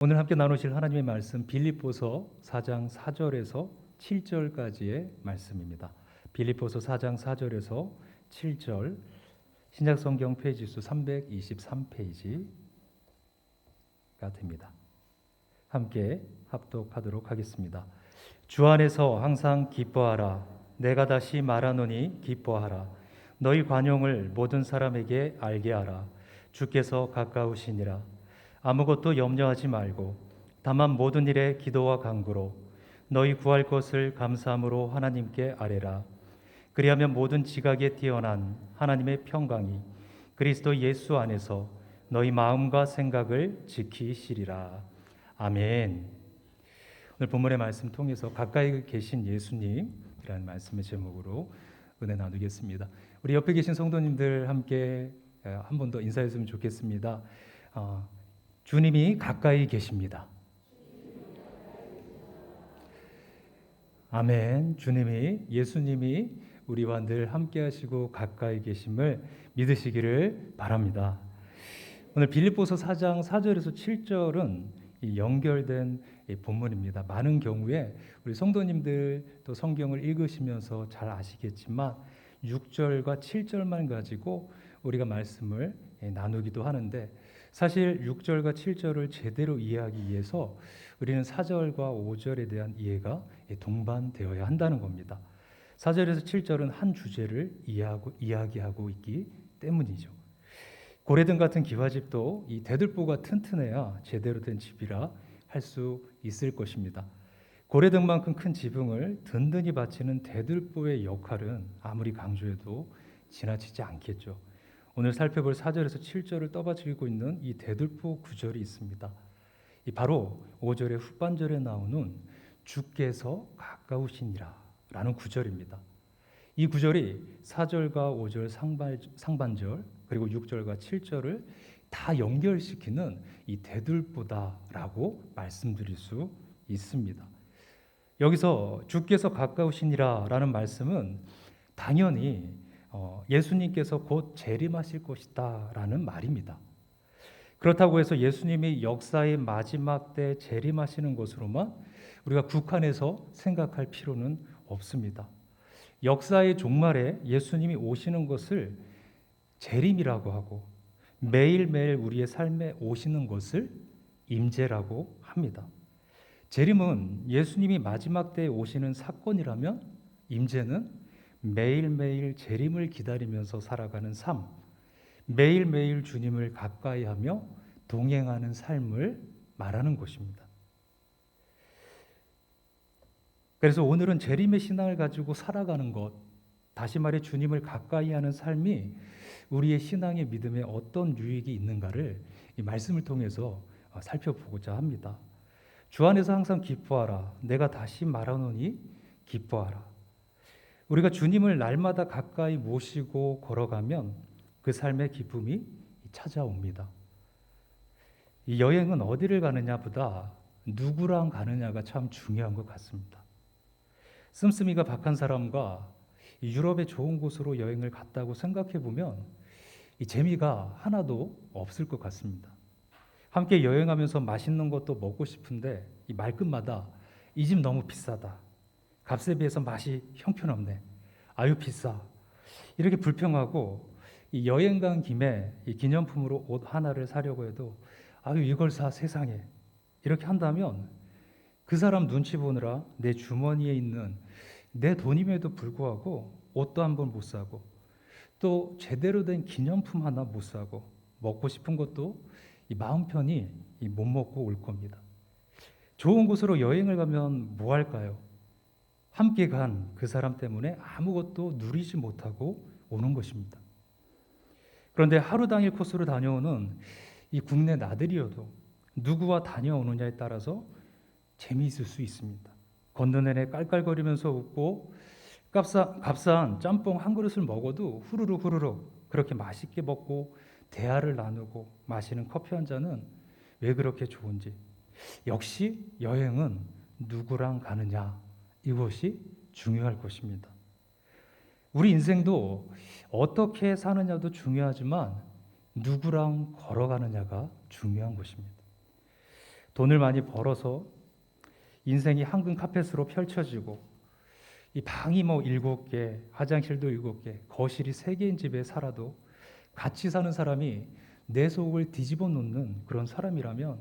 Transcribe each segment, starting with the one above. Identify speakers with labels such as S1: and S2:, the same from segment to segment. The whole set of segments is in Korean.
S1: 오늘 함께 나누실 하나님의 말씀 빌립보서 4장 4절에서 7절까지의 말씀입니다. 빌립보서 4장 4절에서 7절, 신약성경 페이지 수 323페이지가 됩니다. 함께 합독하도록 하겠습니다. 주 안에서 항상 기뻐하라. 내가 다시 말하노니 기뻐하라. 너희 관용을 모든 사람에게 알게 하라. 주께서 가까우시니라. 아무것도 염려하지 말고 다만 모든 일에 기도와 간구로 너희 구할 것을 감사함으로 하나님께 아뢰라. 그리하면 모든 지각에 뛰어난 하나님의 평강이 그리스도 예수 안에서 너희 마음과 생각을 지키시리라. 아멘. 오늘 본문의 말씀 통해서 가까이 계신 예수님이라는 말씀의 제목으로 은혜 나누겠습니다. 우리 옆에 계신 성도님들 함께 한 번 더 인사했으면 좋겠습니다. 주님이 가까이 계십니다. 아멘. 주님이, 예수님이 우리와 늘 함께 하시고 가까이 계심을 믿으시기를 바랍니다. 오늘 빌립보서 4장 4절에서 7절은 연결된 본문입니다. 많은 경우에 우리 성도님들 또 성경을 읽으시면서 잘 아시겠지만 6절과 7절만 가지고 우리가 말씀을 나누기도 하는데, 사실 6절과 7절을 제대로 이해하기 위해서 우리는 4절과 5절에 대한 이해가 동반되어야 한다는 겁니다. 4절에서 7절은 한 주제를 이야기하고 있기 때문이죠. 고래등 같은 기와집도 이 대들보가 튼튼해야 제대로 된 집이라 할 수 있을 것입니다. 고래등만큼 큰 지붕을 든든히 받치는 대들보의 역할은 아무리 강조해도 지나치지 않겠죠. 오늘 살펴볼 4절에서 7절을 떠받치고 있는 이 대들보 구절이 있습니다. 바로 5절의 후반절에 나오는 주께서 가까우시니라 라는 구절입니다. 이 구절이 4절과 5절 상반절 그리고 6절과 7절을 다 연결시키는 이 대들보다라고 말씀드릴 수 있습니다. 여기서 주께서 가까우시니라 라는 말씀은 당연히 예수님께서 곧 재림하실 것이다 라는 말입니다. 그렇다고 해서 예수님이 역사의 마지막 때 재림하시는 것으로만 우리가 국한해서 생각할 필요는 없습니다. 역사의 종말에 예수님이 오시는 것을 재림이라고 하고 매일매일 우리의 삶에 오시는 것을 임재라고 합니다. 재림은 예수님이 마지막 때에 오시는 사건이라면, 임재는 매일매일 재림을 기다리면서 살아가는 삶, 매일매일 주님을 가까이하며 동행하는 삶을 말하는 것입니다. 그래서 오늘은 재림의 신앙을 가지고 살아가는 것, 다시 말해 주님을 가까이하는 삶이 우리의 신앙의 믿음에 어떤 유익이 있는가를 이 말씀을 통해서 살펴보고자 합니다. 주 안에서 항상 기뻐하라. 내가 다시 말하노니 기뻐하라. 우리가 주님을 날마다 가까이 모시고 걸어가면 그 삶의 기쁨이 찾아옵니다. 이 여행은 어디를 가느냐보다 누구랑 가느냐가 참 중요한 것 같습니다. 씀씀이가 박한 사람과 유럽의 좋은 곳으로 여행을 갔다고 생각해 보면 이 재미가 하나도 없을 것 같습니다. 함께 여행하면서 맛있는 것도 먹고 싶은데 이 말끝마다 이 집 너무 비싸다. 값에 비해서 맛이 형편없네. 아유 비싸. 이렇게 불평하고 이 여행 간 김에 이 기념품으로 옷 하나를 사려고 해도 아유 이걸 사 세상에. 이렇게 한다면 그 사람 눈치 보느라 내 주머니에 있는 내 돈임에도 불구하고 옷도 한 번 못 사고 또 제대로 된 기념품 하나 못 사고 먹고 싶은 것도 이 마음 편히 못 먹고 올 겁니다. 좋은 곳으로 여행을 가면 뭐 할까요? 함께 간 그 사람 때문에 아무것도 누리지 못하고 오는 것입니다. 그런데 하루 당일 코스로 다녀오는 이 국내 나들이여도 누구와 다녀오느냐에 따라서 재미있을 수 있습니다. 걷는 내내 깔깔거리면서 웃고 값싼 짬뽕 한 그릇을 먹어도 후루룩 그렇게 맛있게 먹고 대화를 나누고 마시는 커피 한 잔은 왜 그렇게 좋은지, 역시 여행은 누구랑 가느냐, 이것이 중요할 것입니다. 우리 인생도 어떻게 사느냐도 중요하지만 누구랑 걸어가느냐가 중요한 것입니다. 돈을 많이 벌어서 인생이 황금 카펫으로 펼쳐지고 이 방이 뭐 7개, 화장실도 7개, 거실이 3개인 집에 살아도 같이 사는 사람이 내 속을 뒤집어 놓는 그런 사람이라면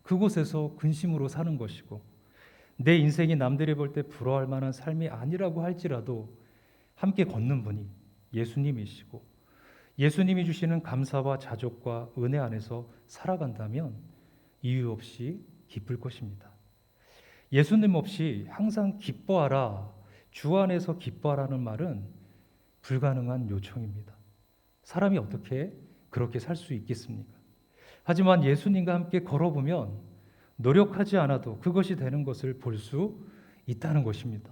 S1: 그곳에서 근심으로 사는 것이고, 내 인생이 남들이 볼 때 부러워할 만한 삶이 아니라고 할지라도 함께 걷는 분이 예수님이시고, 예수님이 주시는 감사와 자족과 은혜 안에서 살아간다면 이유 없이 기쁠 것입니다. 예수님 없이 항상 기뻐하라, 주 안에서 기뻐하라는 말은 불가능한 요청입니다. 사람이 어떻게 그렇게 살 수 있겠습니까? 하지만 예수님과 함께 걸어보면 노력하지 않아도 그것이 되는 것을 볼 수 있다는 것입니다.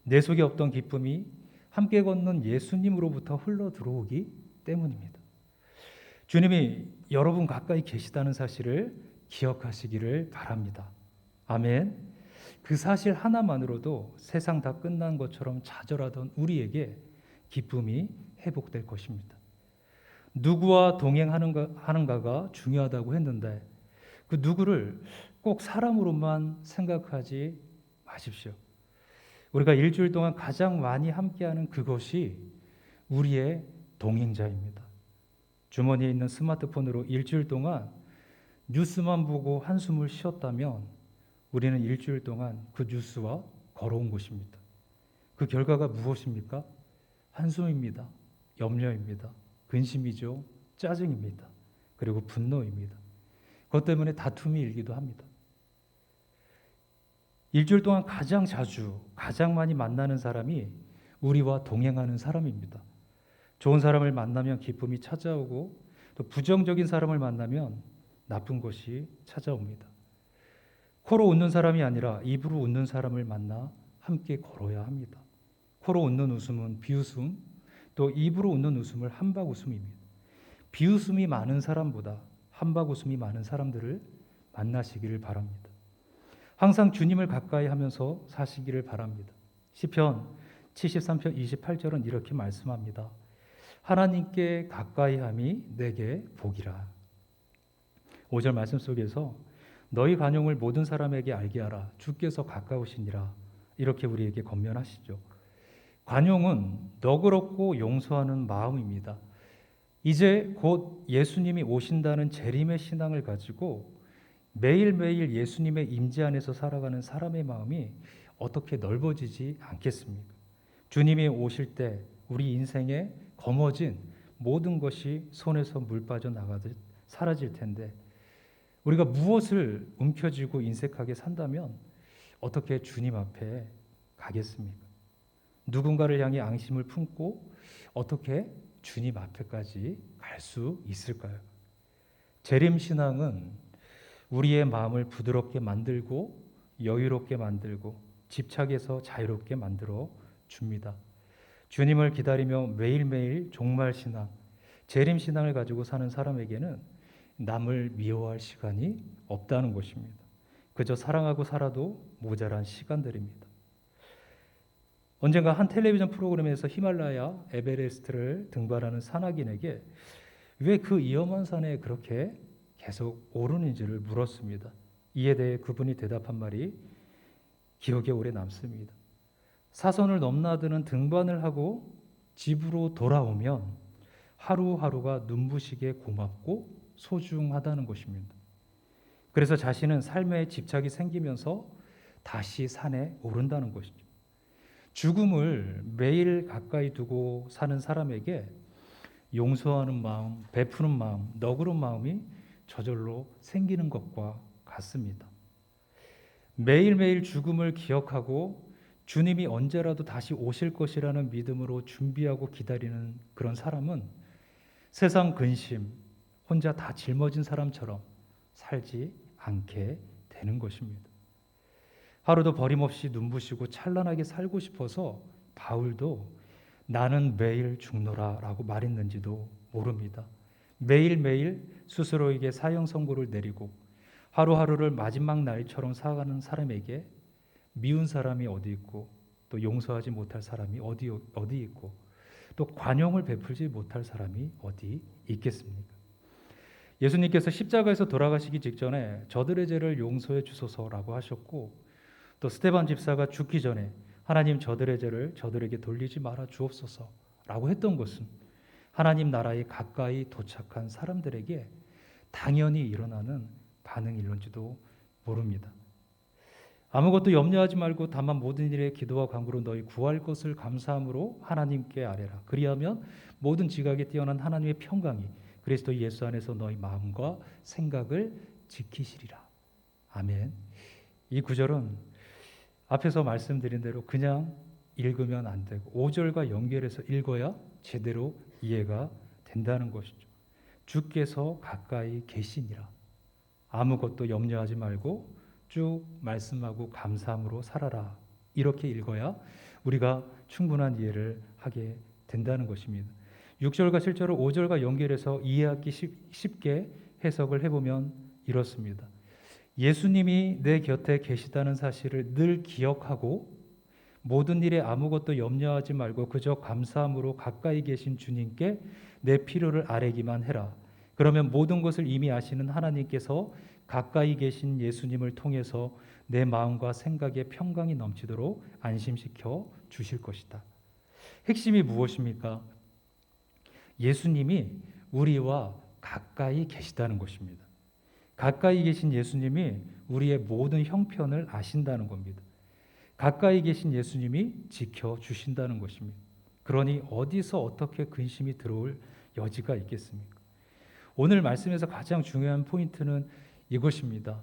S1: 내 속에 없던 기쁨이 함께 걷는 예수님으로부터 흘러 들어오기 때문입니다. 주님이 여러분 가까이 계시다는 사실을 기억하시기를 바랍니다. 아멘. 그 사실 하나만으로도 세상 다 끝난 것처럼 좌절하던 우리에게 기쁨이 회복될 것입니다. 누구와 동행하는가가 중요하다고 했는데 그 누구를 꼭 사람으로만 생각하지 마십시오. 우리가 일주일 동안 가장 많이 함께하는 그것이 우리의 동행자입니다. 주머니에 있는 스마트폰으로 일주일 동안 뉴스만 보고 한숨을 쉬었다면 우리는 일주일 동안 그 뉴스와 걸어온 것입니다. 그 결과가 무엇입니까? 한숨입니다. 염려입니다. 근심이죠. 짜증입니다. 그리고 분노입니다. 그것 때문에 다툼이 일기도 합니다. 일주일 동안 가장 자주, 가장 많이 만나는 사람이 우리와 동행하는 사람입니다. 좋은 사람을 만나면 기쁨이 찾아오고 또 부정적인 사람을 만나면 나쁜 것이 찾아옵니다. 코로 웃는 사람이 아니라 입으로 웃는 사람을 만나 함께 걸어야 합니다. 코로 웃는 웃음은 비웃음, 또 입으로 웃는 웃음을 한박 웃음입니다. 비웃음이 많은 사람보다 한박 웃음이 많은 사람들을 만나시기를 바랍니다. 항상 주님을 가까이 하면서 사시기를 바랍니다. 시편 73편 28절은 이렇게 말씀합니다. 하나님께 가까이 함이 내게 복이라. 5절 말씀 속에서 너희 관용을 모든 사람에게 알게 하라. 주께서 가까우시니라. 이렇게 우리에게 권면하시죠. 관용은 너그럽고 용서하는 마음입니다. 이제 곧 예수님이 오신다는 재림의 신앙을 가지고 매일매일 예수님의 임재 안에서 살아가는 사람의 마음이 어떻게 넓어지지 않겠습니까? 주님이 오실 때 우리 인생에 거머쥔 모든 것이 손에서 물 빠져나가듯 사라질 텐데 우리가 무엇을 움켜쥐고 인색하게 산다면 어떻게 주님 앞에 가겠습니까? 누군가를 향해 앙심을 품고 어떻게 주님 앞에까지 갈 수 있을까요? 재림신앙은 우리의 마음을 부드럽게 만들고 여유롭게 만들고 집착에서 자유롭게 만들어 줍니다. 주님을 기다리며 매일매일 종말신앙, 재림신앙을 가지고 사는 사람에게는 남을 미워할 시간이 없다는 것입니다. 그저 사랑하고 살아도 모자란 시간들입니다. 언젠가 한 텔레비전 프로그램에서 히말라야 에베레스트를 등반하는 산악인에게 왜 그 위험한 산에 그렇게 계속 오르는지를 물었습니다. 이에 대해 그분이 대답한 말이 기억에 오래 남습니다. 사선을 넘나드는 등반을 하고 집으로 돌아오면 하루하루가 눈부시게 고맙고 소중하다는 것입니다. 그래서 자신은 삶에 집착이 생기면서 다시 산에 오른다는 것이죠. 죽음을 매일 가까이 두고 사는 사람에게 용서하는 마음, 베푸는 마음, 너그러운 마음이 저절로 생기는 것과 같습니다. 매일매일 죽음을 기억하고 주님이 언제라도 다시 오실 것이라는 믿음으로 준비하고 기다리는 그런 사람은 세상 근심, 혼자 다 짊어진 사람처럼 살지 않게 되는 것입니다. 하루도 버림없이 눈부시고 찬란하게 살고 싶어서 바울도 나는 매일 죽노라 라고 말했는지도 모릅니다. 매일매일 스스로에게 사형 선고를 내리고 하루하루를 마지막 날처럼 살아가는 사람에게 미운 사람이 어디 있고 또 용서하지 못할 사람이 어디 있고 또 관용을 베풀지 못할 사람이 어디 있겠습니까? 예수님께서 십자가에서 돌아가시기 직전에 저들의 죄를 용서해 주소서라고 하셨고, 또 스데반 집사가 죽기 전에 하나님 저들의 죄를 저들에게 돌리지 말아 주옵소서라고 했던 것은 하나님 나라에 가까이 도착한 사람들에게 당연히 일어나는 반응일런지도 모릅니다. 아무것도 염려하지 말고 다만 모든 일에 기도와 간구로 너희 구할 것을 감사함으로 하나님께 아뢰라. 그리하면 모든 지각에 뛰어난 하나님의 평강이 그리스도 예수 안에서 너희 마음과 생각을 지키시리라. 아멘. 이 구절은 앞에서 말씀드린 대로 그냥 읽으면 안 되고 5절과 연결해서 읽어야 제대로 이해가 된다는 것이죠. 주께서 가까이 계시니라. 아무것도 염려하지 말고 쭉 말씀하고 감사함으로 살아라. 이렇게 읽어야 우리가 충분한 이해를 하게 된다는 것입니다. 6절과 7절을 5절과 연결해서 이해하기 쉽게 해석을 해보면 이렇습니다. 예수님이 내 곁에 계시다는 사실을 늘 기억하고 모든 일에 아무것도 염려하지 말고 그저 감사함으로 가까이 계신 주님께 내 필요를 아뢰기만 해라. 그러면 모든 것을 이미 아시는 하나님께서 가까이 계신 예수님을 통해서 내 마음과 생각에 평강이 넘치도록 안심시켜 주실 것이다. 핵심이 무엇입니까? 예수님이 우리와 가까이 계시다는 것입니다. 가까이 계신 예수님이 우리의 모든 형편을 아신다는 겁니다. 가까이 계신 예수님이 지켜주신다는 것입니다. 그러니 어디서 어떻게 근심이 들어올 여지가 있겠습니까? 오늘 말씀에서 가장 중요한 포인트는 이것입니다.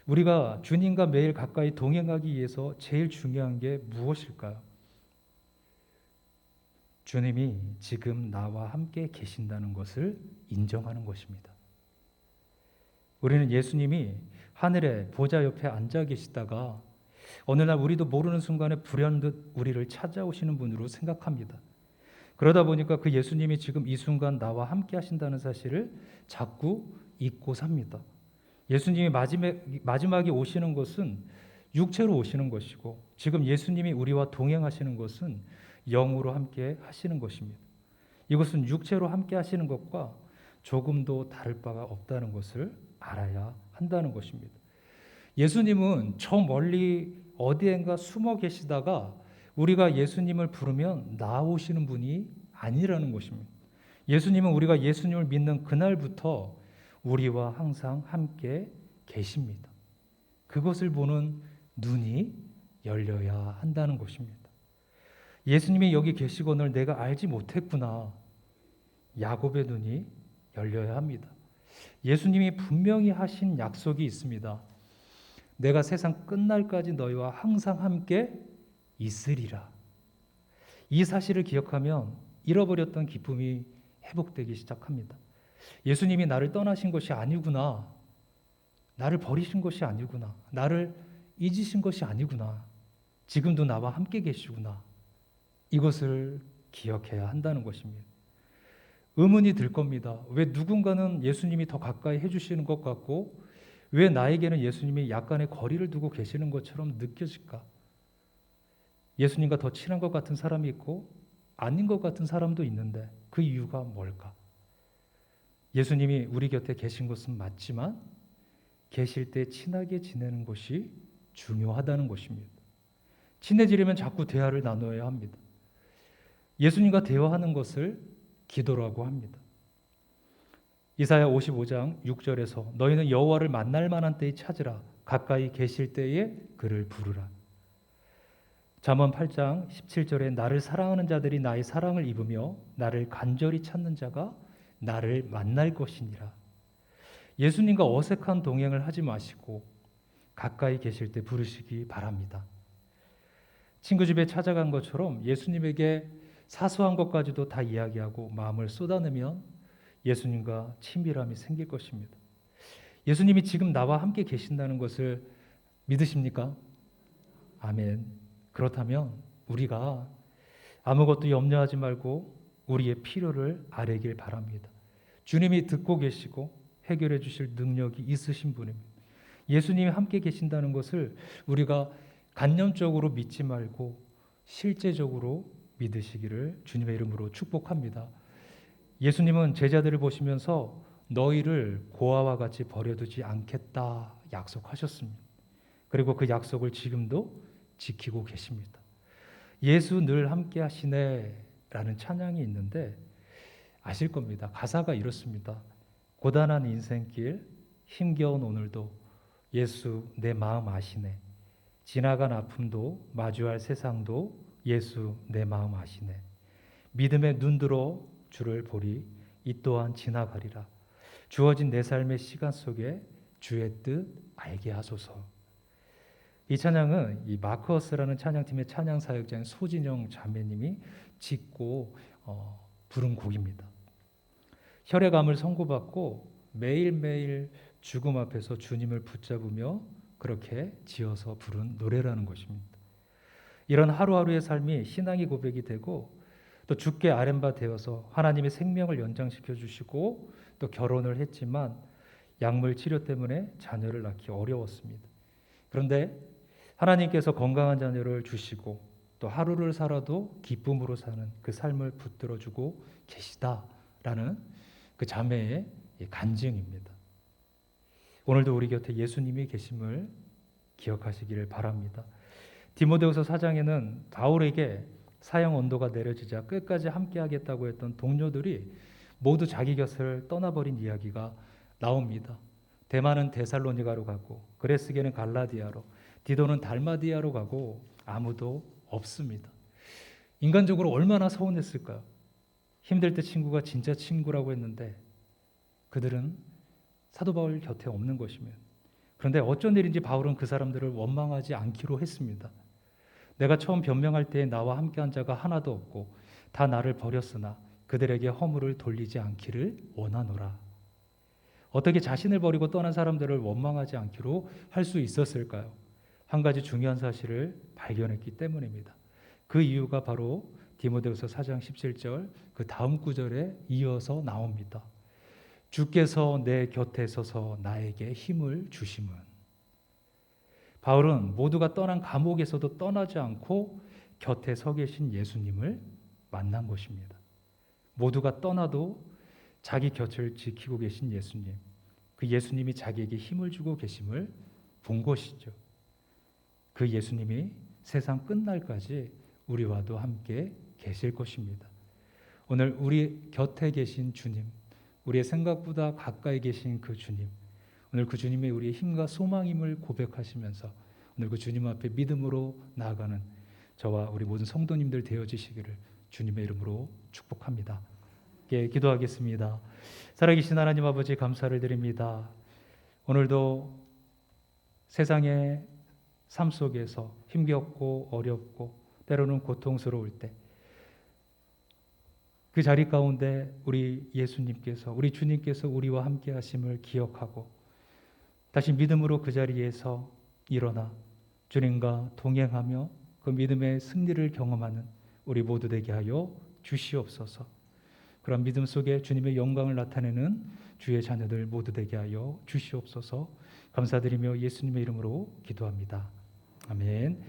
S1: 우리가 주님과 매일 가까이 동행하기 위해서 제일 중요한 게 무엇일까요? 주님이 지금 나와 함께 계신다는 것을 인정하는 것입니다. 우리는 예수님이 하늘의 보좌 옆에 앉아 계시다가 어느 날 우리도 모르는 순간에 불현듯 우리를 찾아오시는 분으로 생각합니다. 그러다 보니까 그 예수님이 지금 이 순간 나와 함께 하신다는 사실을 자꾸 잊고 삽니다. 예수님이 마지막에 오시는 것은 육체로 오시는 것이고 지금 예수님이 우리와 동행하시는 것은 영으로 함께 하시는 것입니다. 이것은 육체로 함께 하시는 것과 조금도 다를 바가 없다는 것을 알아야 한다는 것입니다. 예수님은 저 멀리 어디엔가 숨어 계시다가 우리가 예수님을 부르면 나오시는 분이 아니라는 것입니다. 예수님은 우리가 예수님을 믿는 그날부터 우리와 항상 함께 계십니다. 그것을 보는 눈이 열려야 한다는 것입니다. 예수님이 여기 계시거늘 내가 알지 못했구나. 야곱의 눈이 열려야 합니다. 예수님이 분명히 하신 약속이 있습니다. 내가 세상 끝날까지 너희와 항상 함께 있으리라. 이 사실을 기억하면 잃어버렸던 기쁨이 회복되기 시작합니다. 예수님이 나를 떠나신 것이 아니구나. 나를 버리신 것이 아니구나. 나를 잊으신 것이 아니구나. 지금도 나와 함께 계시구나. 이것을 기억해야 한다는 것입니다. 의문이 들 겁니다. 왜 누군가는 예수님이 더 가까이 해주시는 것 같고 왜 나에게는 예수님이 약간의 거리를 두고 계시는 것처럼 느껴질까? 예수님과 더 친한 것 같은 사람이 있고 아닌 것 같은 사람도 있는데 그 이유가 뭘까? 예수님이 우리 곁에 계신 것은 맞지만 계실 때 친하게 지내는 것이 중요하다는 것입니다. 친해지려면 자꾸 대화를 나눠야 합니다. 예수님과 대화하는 것을 기도라고 합니다. 이사야 55장 6절에서 너희는 여호와를 만날 만한 때에 찾으라. 가까이 계실 때에 그를 부르라. 잠언 8장 17절에 나를 사랑하는 자들이 나의 사랑을 입으며 나를 간절히 찾는 자가 나를 만날 것이니라. 예수님과 어색한 동행을 하지 마시고 가까이 계실 때 부르시기 바랍니다. 친구 집에 찾아간 것처럼 예수님에게 사소한 것까지도 다 이야기하고 마음을 쏟아내면 예수님과 친밀함이 생길 것입니다. 예수님이 지금 나와 함께 계신다는 것을 믿으십니까? 아멘. 그렇다면 우리가 아무것도 염려하지 말고 우리의 필요를 아뢰길 바랍니다. 주님이 듣고 계시고 해결해 주실 능력이 있으신 분입니다. 예수님이 함께 계신다는 것을 우리가 관념적으로 믿지 말고 실제적으로 믿으시기를 주님의 이름으로 축복합니다. 예수님은 제자들을 보시면서 너희를 고아와 같이 버려두지 않겠다 약속하셨습니다. 그리고 그 약속을 지금도 지키고 계십니다. 예수 늘 함께 하시네 라는 찬양이 있는데 아실 겁니다. 가사가 이렇습니다. 고단한 인생길 힘겨운 오늘도 예수 내 마음 아시네. 지나간 아픔도 마주할 세상도 예수 내 마음 아시네. 믿음에 눈들어 주를 보리 이 또한 지나가리라. 주어진 내 삶의 시간 속에 주의 뜻 알게 하소서. 이 찬양은 이 마커스라는 찬양팀의 찬양 사역자인 소진영 자매님이 짓고 부른 곡입니다. 혈액암을 선고받고 매일매일 죽음 앞에서 주님을 붙잡으며 그렇게 지어서 부른 노래라는 것입니다. 이런 하루하루의 삶이 신앙의 고백이 되고 또 주께 아뢰바 되어서 하나님의 생명을 연장시켜 주시고 또 결혼을 했지만 약물 치료 때문에 자녀를 낳기 어려웠습니다. 그런데 하나님께서 건강한 자녀를 주시고 또 하루를 살아도 기쁨으로 사는 그 삶을 붙들어 주고 계시다라는 그 자매의 간증입니다. 오늘도 우리 곁에 예수님이 계심을 기억하시기를 바랍니다. 디모데후서 4장에는 바울에게 사형 언도가 내려지자 끝까지 함께하겠다고 했던 동료들이 모두 자기 곁을 떠나버린 이야기가 나옵니다. 데마는 데살로니가로 가고 그레스게는 갈라디아로, 디도는 달마디아로 가고 아무도 없습니다. 인간적으로 얼마나 서운했을까요? 힘들 때 친구가 진짜 친구라고 했는데 그들은 사도 바울 곁에 없는 것이면, 그런데 어쩐 일인지 바울은 그 사람들을 원망하지 않기로 했습니다. 내가 처음 변명할 때에 나와 함께한 자가 하나도 없고 다 나를 버렸으나 그들에게 허물을 돌리지 않기를 원하노라. 어떻게 자신을 버리고 떠난 사람들을 원망하지 않기로 할 수 있었을까요? 한 가지 중요한 사실을 발견했기 때문입니다. 그 이유가 바로 디모데후서 4장 17절 그 다음 구절에 이어서 나옵니다. 주께서 내 곁에 서서 나에게 힘을 주심은. 바울은 모두가 떠난 감옥에서도 떠나지 않고 곁에 서 계신 예수님을 만난 것입니다. 모두가 떠나도 자기 곁을 지키고 계신 예수님, 그 예수님이 자기에게 힘을 주고 계심을 본 것이죠. 그 예수님이 세상 끝날까지 우리와도 함께 계실 것입니다. 오늘 우리 곁에 계신 주님, 우리의 생각보다 가까이 계신 그 주님, 오늘 그 주님이 우리의 힘과 소망임을 고백하시면서 오늘 그 주님 앞에 믿음으로 나아가는 저와 우리 모든 성도님들 되어지시기를 주님의 이름으로 축복합니다. 예, 기도하겠습니다. 살아계신 하나님 아버지 감사를 드립니다. 오늘도 세상의 삶 속에서 힘겹고 어렵고 때로는 고통스러울 때 그 자리 가운데 우리 예수님께서, 우리 주님께서 우리와 함께 하심을 기억하고 다시 믿음으로 그 자리에서 일어나 주님과 동행하며 그 믿음의 승리를 경험하는 우리 모두 되게 하여 주시옵소서. 그런 믿음 속에 주님의 영광을 나타내는 주의 자녀들 모두 되게 하여 주시옵소서. 감사드리며 예수님의 이름으로 기도합니다. 아멘.